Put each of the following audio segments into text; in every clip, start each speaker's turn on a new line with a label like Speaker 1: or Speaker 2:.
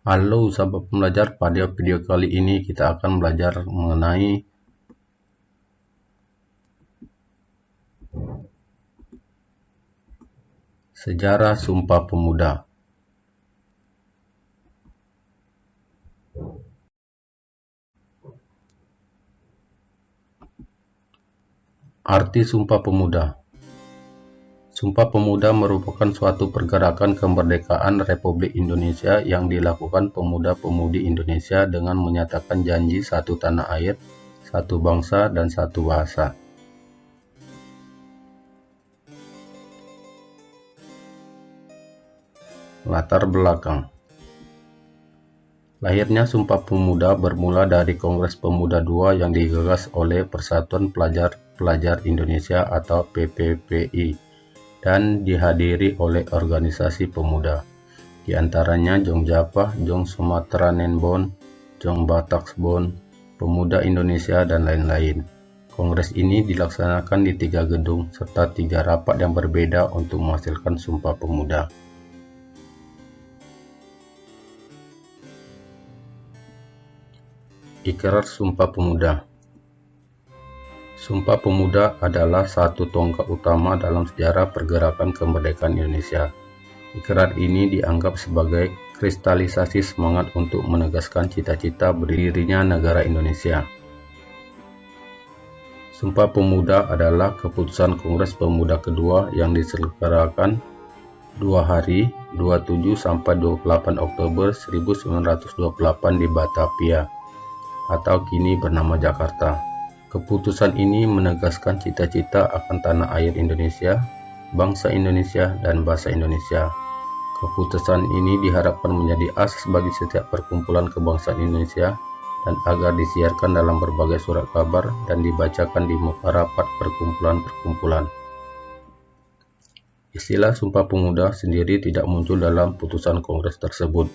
Speaker 1: Halo sahabat pembelajar, pada video kali ini kita akan belajar mengenai sejarah Sumpah Pemuda. Arti Sumpah Pemuda. Sumpah Pemuda merupakan suatu pergerakan kemerdekaan Republik Indonesia yang dilakukan pemuda-pemudi Indonesia dengan menyatakan janji satu tanah air, satu bangsa, dan satu bahasa. Latar belakang. Lahirnya Sumpah Pemuda bermula dari Kongres Pemuda II yang digagas oleh Persatuan Pelajar Indonesia atau PPPI dan dihadiri oleh organisasi pemuda, di antaranya Jong Japah, Jong Sumatranenbon, Jong Bataksbon, Pemuda Indonesia, dan lain-lain. Kongres ini dilaksanakan di 3 gedung serta 3 rapat yang berbeda untuk menghasilkan Sumpah Pemuda. Ikrar Sumpah Pemuda. Sumpah Pemuda adalah satu tonggak utama dalam sejarah pergerakan kemerdekaan Indonesia. Ikrar ini dianggap sebagai kristalisasi semangat untuk menegaskan cita-cita berdirinya negara Indonesia. Sumpah Pemuda adalah keputusan Kongres Pemuda kedua yang diselenggarakan 2 hari, 27 sampai 28 Oktober 1928 di Batavia, atau kini bernama Jakarta. Keputusan ini menegaskan cita-cita akan tanah air Indonesia, bangsa Indonesia, dan bahasa Indonesia. Keputusan ini diharapkan menjadi asas bagi setiap perkumpulan kebangsaan Indonesia dan agar disiarkan dalam berbagai surat kabar dan dibacakan di muka rapat perkumpulan-perkumpulan. Istilah Sumpah Pemuda sendiri tidak muncul dalam putusan Kongres tersebut,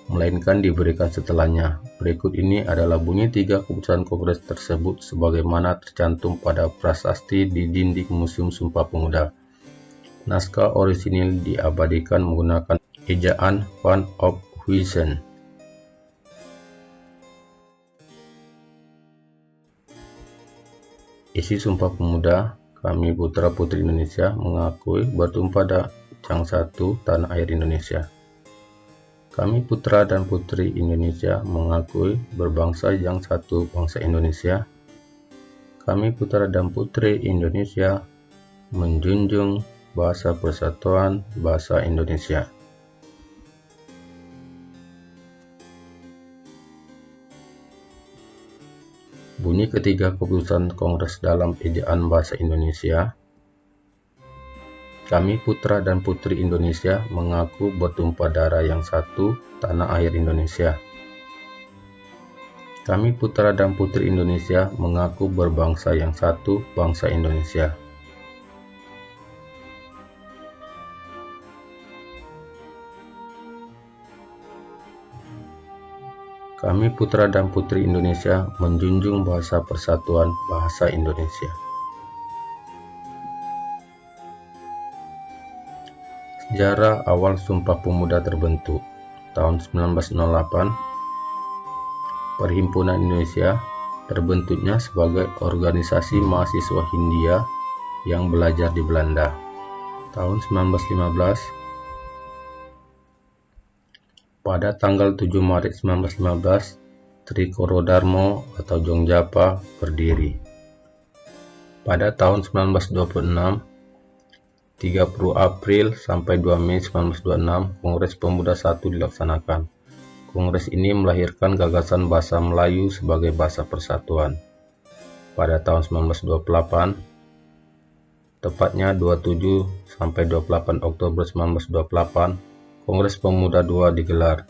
Speaker 1: melainkan diberikan setelahnya. Berikut ini adalah bunyi 3 keputusan Kongres tersebut sebagaimana tercantum pada prasasti di dinding Museum Sumpah Pemuda. Naskah orisinil diabadikan menggunakan ejaan Van Ophuijsen. Isi Sumpah Pemuda. Kami putra-putri Indonesia mengakui bertumpah Jang Satu tanah air Indonesia. Kami putra dan putri Indonesia mengakui berbangsa yang satu bangsa Indonesia. Kami putra dan putri Indonesia menjunjung bahasa persatuan bahasa Indonesia. Bunyi ketiga keputusan Kongres dalam ejaan bahasa Indonesia. Kami putra dan putri Indonesia mengaku bertumpah darah yang satu, tanah air Indonesia. Kami putra dan putri Indonesia mengaku berbangsa yang satu, bangsa Indonesia. Kami putra dan putri Indonesia menjunjung bahasa persatuan bahasa Indonesia. Sejarah awal Sumpah Pemuda terbentuk. Tahun 1908, Perhimpunan Indonesia terbentuknya sebagai organisasi mahasiswa Hindia yang belajar di Belanda. Tahun 1915, pada tanggal 7 Maret 1915, Trikoro-Darmo atau Jong Japah berdiri. Pada tahun 1926, 30 April sampai 2 Mei 1926, Kongres Pemuda I dilaksanakan. Kongres ini melahirkan gagasan bahasa Melayu sebagai bahasa persatuan. Pada tahun 1928, tepatnya 27 sampai 28 Oktober 1928, Kongres Pemuda II digelar.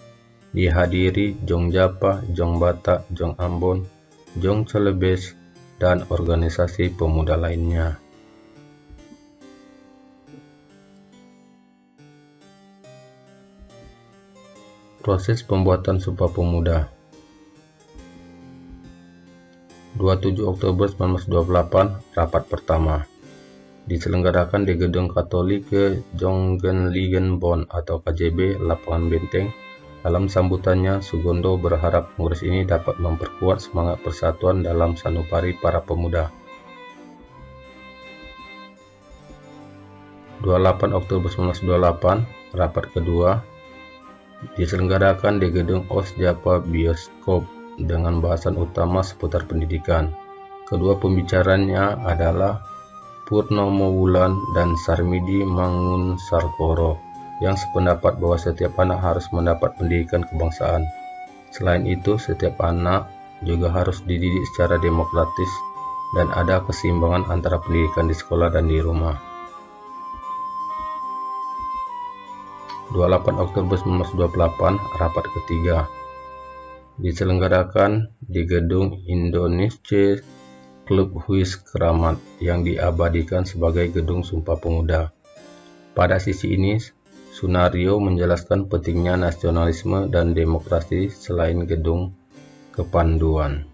Speaker 1: Dihadiri Jong Japah, Jong Batak, Jong Ambon, Jong Celebes, dan organisasi pemuda lainnya. Proses pembuatan Sumpah Pemuda. 27 Oktober 1928, rapat pertama. Diselenggarakan di Gedung Katolik ke Jongenligenbond atau KJB, Lapangan Benteng, Dalam sambutannya, Sugondo berharap kongres ini dapat memperkuat semangat persatuan dalam sanubari para pemuda. 28 Oktober 1928, rapat kedua diselenggarakan di gedung Osjapa Bioskop dengan bahasan utama seputar pendidikan. Kedua pembicaranya adalah Purnomo Wulan dan Sarmidi Mangunsarkoro yang sependapat bahwa setiap anak harus mendapat pendidikan kebangsaan. Selain itu, setiap anak juga harus dididik secara demokratis dan ada keseimbangan antara pendidikan di sekolah dan di rumah. 28 Oktober 1928, rapat ketiga diselenggarakan di gedung Indonesia Club Huis Keramat yang diabadikan sebagai Gedung Sumpah Pemuda. Pada sisi ini, Sunario menjelaskan pentingnya nasionalisme dan demokrasi selain gedung kepanduan.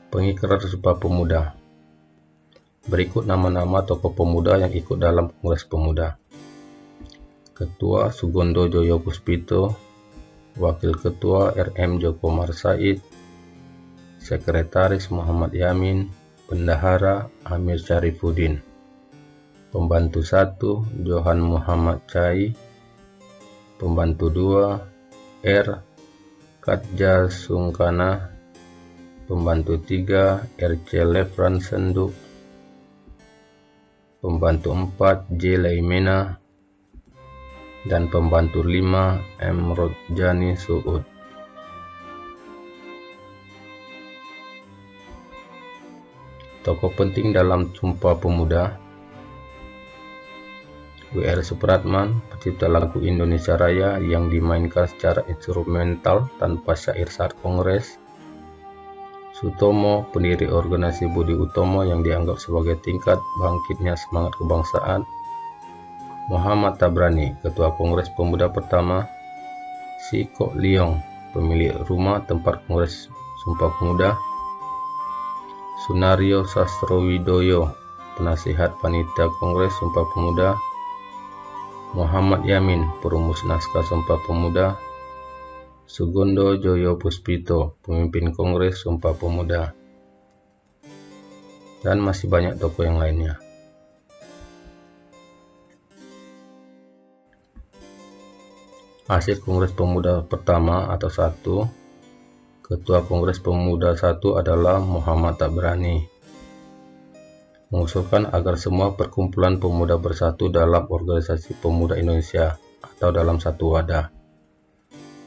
Speaker 1: Pengikrar Sumpah Pemuda. Berikut nama-nama tokoh pemuda yang ikut dalam Kongres Pemuda. Ketua Sugondo Joyopuspito, Wakil Ketua RM Joko Marsaid, Sekretaris Muhammad Yamin, Bendahara Amir Syarifuddin, Pembantu 1 Johan Muhammad Chai, Pembantu 2 R Katja Sungkana, Pembantu 3 RC Lefran Senduk, Pembantu 4 J Laimena, dan Pembantu 5 M Rodjani Suud. Tokoh penting dalam Sumpah Pemuda: W.R. Supratman, pencipta lagu Indonesia Raya yang dimainkan secara instrumental tanpa syair saat kongres. Sutomo, pendiri organisasi Budi Utomo yang dianggap sebagai tingkat bangkitnya semangat kebangsaan. Muhammad Tabrani, ketua Kongres Pemuda pertama. Si Kok Liong, pemilik rumah tempat Kongres Sumpah Pemuda. Sunario Sastrowidoyo, penasihat panitia Kongres Sumpah Pemuda. Muhammad Yamin, perumus naskah Sumpah Pemuda. Sugondo Joyopuspito, pemimpin Kongres Sumpah Pemuda. Dan masih banyak tokoh yang lainnya. Hasil Kongres Pemuda pertama atau 1. Ketua Kongres Pemuda 1 adalah Muhammad Tabrani. Mengusulkan agar semua perkumpulan pemuda bersatu dalam organisasi pemuda Indonesia atau dalam satu wadah.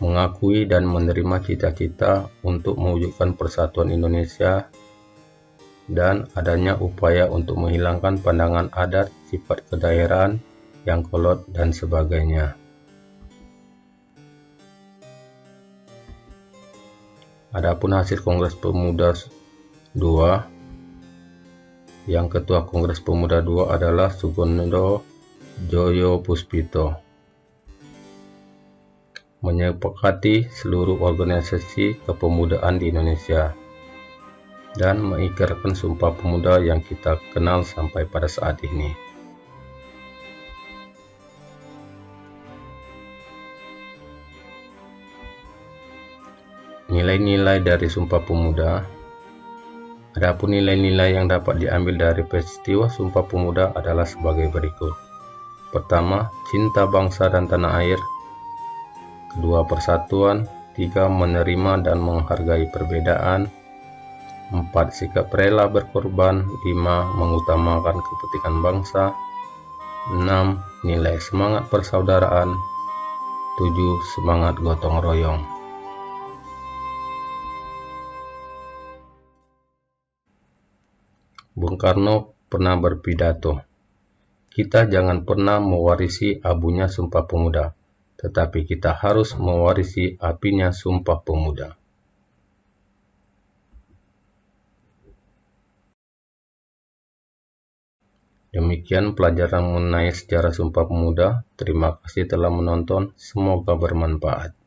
Speaker 1: Mengakui dan menerima cita-cita untuk mewujudkan persatuan Indonesia dan adanya upaya untuk menghilangkan pandangan adat, sifat kedaerahan yang kolot dan sebagainya. Adapun hasil Kongres Pemuda 2, yang Ketua Kongres Pemuda 2 adalah Sugondo Joyopuspito. Menyepakati seluruh organisasi kepemudaan di Indonesia dan mengikrarkan Sumpah Pemuda yang kita kenal sampai pada saat ini. Nilai-nilai dari Sumpah Pemuda. Adapun nilai-nilai yang dapat diambil dari peristiwa Sumpah Pemuda adalah sebagai berikut. Pertama, cinta bangsa dan tanah air. Kedua, persatuan. 3, menerima dan menghargai perbedaan. 4, sikap rela berkorban. 5, mengutamakan kepentingan bangsa. 6, nilai semangat persaudaraan. 7, semangat gotong royong. Bung Karno pernah berpidato, "Kita jangan pernah mewarisi abunya Sumpah Pemuda, tetapi kita harus mewarisi apinya Sumpah Pemuda." Demikian pelajaran mengenai sejarah Sumpah Pemuda. Terima kasih telah menonton, semoga bermanfaat.